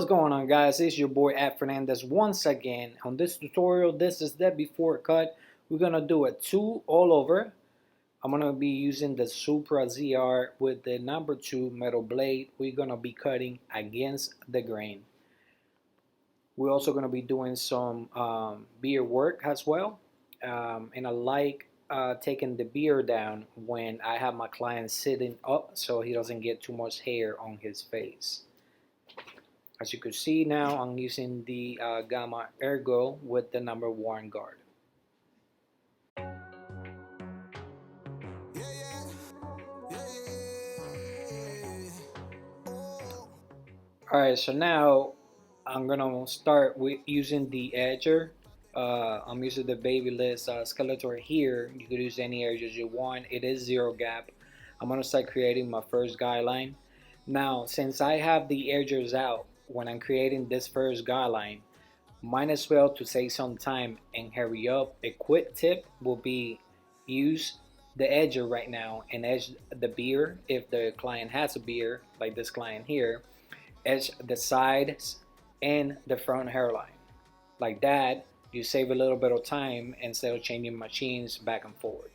What's going on, guys? It's your boy Ed Fernandez once again. On this tutorial, this is the before cut. We're gonna do a 2 all over. I'm gonna be using the Supra ZR with the number 2 metal blade. We're gonna be cutting against the grain. We're also gonna be doing some beer work as well. And I like taking the beer down when I have my client sitting up so he doesn't get too much hair on his face. As you can see now, I'm using the Gamma Ergo with the number 1 guard. Alright, so now I'm gonna start with using the edger. I'm using the Babyliss Skeletor here. You could use any edges you want. It is 0 gap. I'm gonna start creating my first guideline. Now, since I have the edgers out, when I'm creating this first guideline, might as well to save some time and hurry up. A quick tip will be use the edger right now and edge the beer if the client has a beer, like this client here. Edge the sides and the front hairline. Like that, you save a little bit of time instead of changing machines back and forth.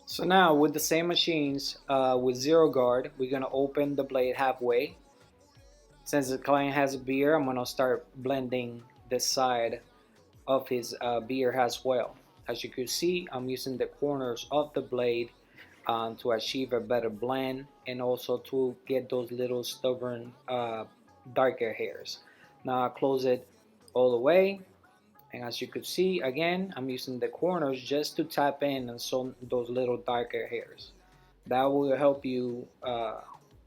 So now with the same machines, with 0 guard, we're gonna open the blade halfway. Since the client has a beer, I'm gonna start blending the side of his beer as well. As you can see, I'm using the corners of the blade to achieve a better blend and also to get those little stubborn darker hairs. Now I close it all the way. And as you could see, again, I'm using the corners just to tap in on some those little darker hairs. That will help you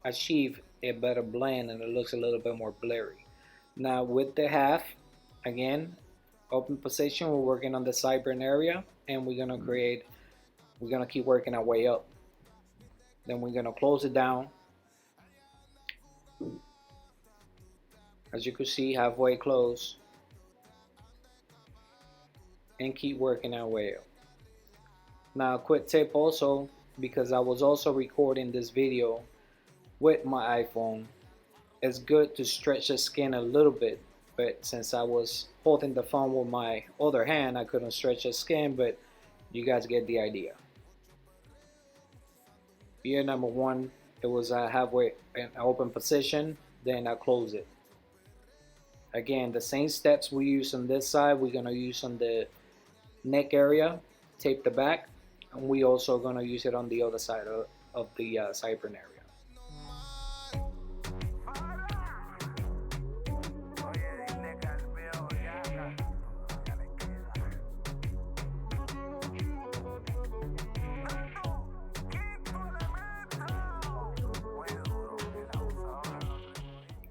achieve a better blend and it looks a little bit more blurry. Now with the half, again, open position, we're working on the sideburn area and we're gonna keep working our way up. Then we're gonna close it down. As you can see, halfway close. And keep working our way up. Now, quick tip also, because I was also recording this video with my iPhone, it's good to stretch the skin a little bit, but since I was holding the phone with my other hand, I couldn't stretch the skin, but you guys get the idea. Beer number 1, it was halfway in open position, then I close it. Again, the same steps we use on this side, we're gonna use on the neck area, tape the back, and we also gonna use it on the other side of the sideburn area.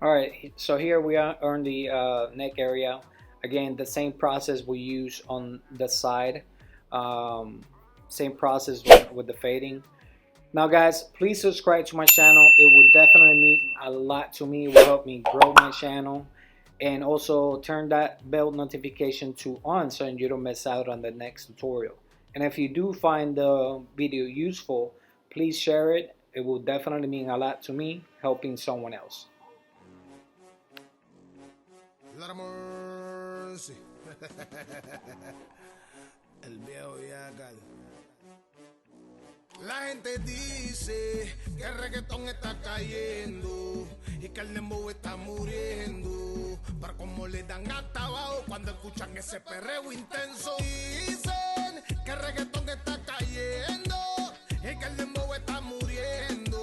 Alright, so here we are on the neck area. Again, the same process we use on the side. Same process with the fading. Now guys, please subscribe to my channel. It would definitely mean a lot to me. It will help me grow my channel. And also turn that bell notification to on so you don't miss out on the next tutorial. And if you do find the video useful, please share it. It will definitely mean a lot to me, helping someone else. El viejo Yacal. La gente dice que el reggaetón está cayendo y que el dembow está muriendo, pero como le dan hasta abajo cuando escuchan ese perreo intenso. Dicen que el reggaetón está cayendo y que el dembow está muriendo,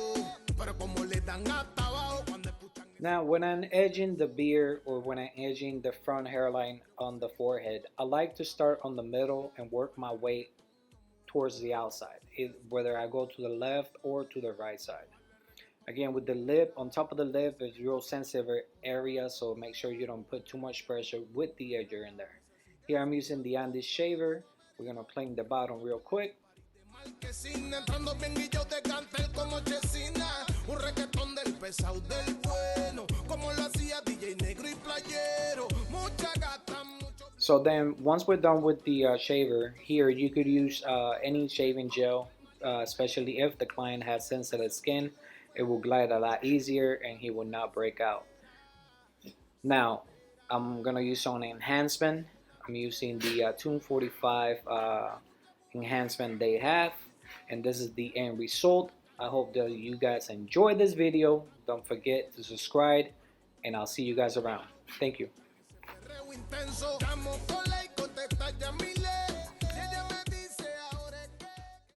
pero como le dan hasta abajo cuando escuchan. Now, when I'm edging the beard or when I'm edging the front hairline on the forehead, I like to start on the middle and work my way towards the outside, whether I go to the left or to the right side. Again, with the lip, on top of the lip is real sensitive area, so make sure you don't put too much pressure with the edger in there. Here I'm using the Andes shaver. We're gonna plane the bottom real quick. So then once we're done with the shaver, here you could use any shaving gel, especially if the client has sensitive skin. It will glide a lot easier and he will not break out. Now, I'm gonna use on enhancement. I'm using the 245 enhancement they have, and this is the end result. I hope that you guys enjoyed this video. Don't forget to subscribe, and I'll see you guys around. Thank you.